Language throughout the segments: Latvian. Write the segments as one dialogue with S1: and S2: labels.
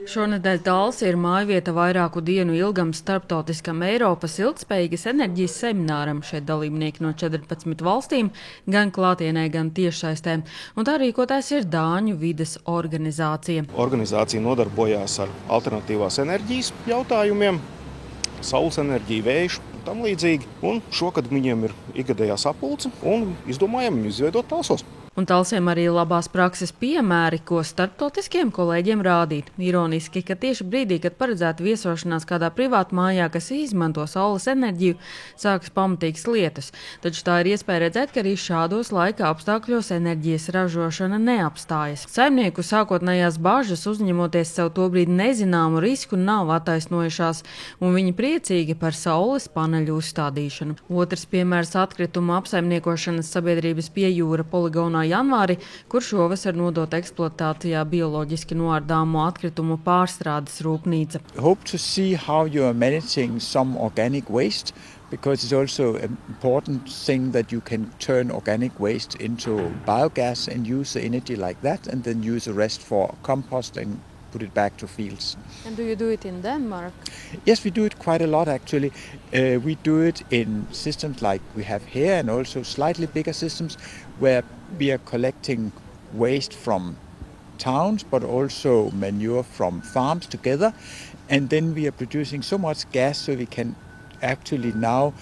S1: Šonedēļ Talsa ir mājvieta vairāku dienu ilgam starptautiskam Eiropas ilgtspējīgas enerģijas semināram. Šeit dalībnieki no 14 valstīm, gan klātienē, gan tiešsaistē. Un tā rīkotājs ir Dāņu vides organizācija.
S2: Organizācija nodarbojās ar alternatīvās enerģijas jautājumiem, saules enerģiju, vēju un tam līdzīgi. Un šogad viņiem ir ikgadējā sapulce un izdomājam viņu izveidot Talsos.
S1: Un Talsiem arī labās prakses piemēri, ko starptautiskiem kolēģiem rādīt. Ironiski, ka tieši brīdī, kad paredzēta viesošanās kādā privātu mājā, kas izmanto saules enerģiju, sākas pamatīgas lietas. Taču tā ir iespēja redzēt, ka arī šādos laika apstākļos enerģijas ražošana neapstājas. Saimnieku sākotnējās bāžas, uzņemoties sev tobrīd nezināmu risku, nav attaisnojušās, un viņi priecīgi par saules paneļu uzstādīšanu. Otrs piemērs - atkritumu apsaimniekošanas sabiedrības Piejūra poligonā janvāri, kur šovasar nodota eksploatācijā bioloģiski noārdāmo atkritumu pārstrādes rūpnīca.
S3: Hope to see how you are managing some organic waste, because it's also an important thing that you can turn organic waste into biogas and use the energy like that, and then use the rest for compost and put it back to fields.
S1: And do you do it in Denmark?
S3: Yes, we do it quite a lot actually. We do it in systems like we have here, and also slightly bigger systems where we are collecting waste from towns but also manure from farms together, and then we are producing so much gas so we can actually now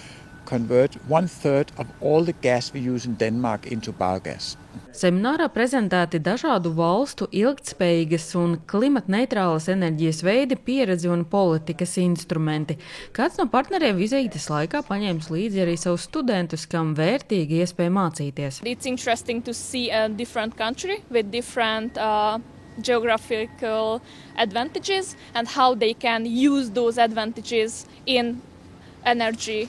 S3: convert 1/3 of all the gas we use in Denmark into biogas.
S1: Seminārā prezentēti dažādu valstu ilgtspējīgas un klimatneitrālas enerģijas veidi, pieredze un politikas instrumenti. Kāds no partneriem vizītes laikā paņēmis līdzi arī savus studentus, kam vērtīgi iespēja mācīties.
S4: It's interesting to see a different country with different geographical advantages and how they can use those advantages in energy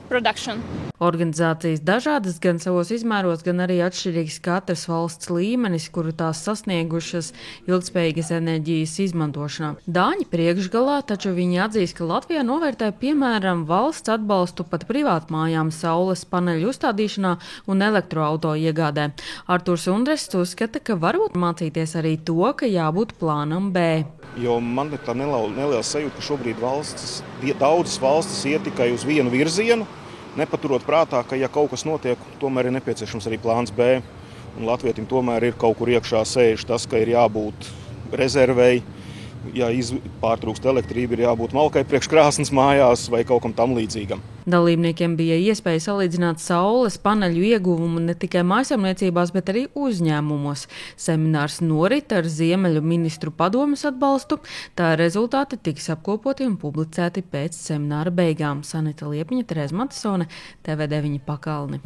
S4: production.
S1: Organizācijas dažādas gan savos izmēros, gan arī atšķirīgs katras valsts līmenis, kuru tās sasniegušas ilgtspējīgas enerģijas izmantošanā. Dāņi priekšgalā, taču viņi atzīst, ka Latvijā novērtē piemēram valsts atbalstu pat privātmājām saules paneļu uzstādīšanā un elektroauto iegādē. Arturs Undrests uzskata, ka varbūt mācīties arī to, ka jābūt plānam B.
S2: Jo man ir tā neliela sajūta, ka šobrīd daudzas valstis iet tikai uz vienu virzienu, nepaturot prātā, ka ja kaut kas notiek, tomēr ir nepieciešams arī plāns B. Un latvietim tomēr ir kaut kur iekšā sēž tas, ka ir jābūt rezervei, ja pārtrūkst elektrība, ir jābūt malkai priekš krāsnes mājās vai kaut kam tam līdzīgam.
S1: Dalībniekiem bija iespēja salīdzināt saules paneļu ieguvumu ne tikai mājasemniecībās, bet arī uzņēmumos. Seminārs norit ar Ziemeļu ministru padomes atbalstu. Tā rezultāti tiks apkopoti un publicēti pēc semināra beigām. Sanita Liepiņa, Terēza Matisone, TV9 Pakalni.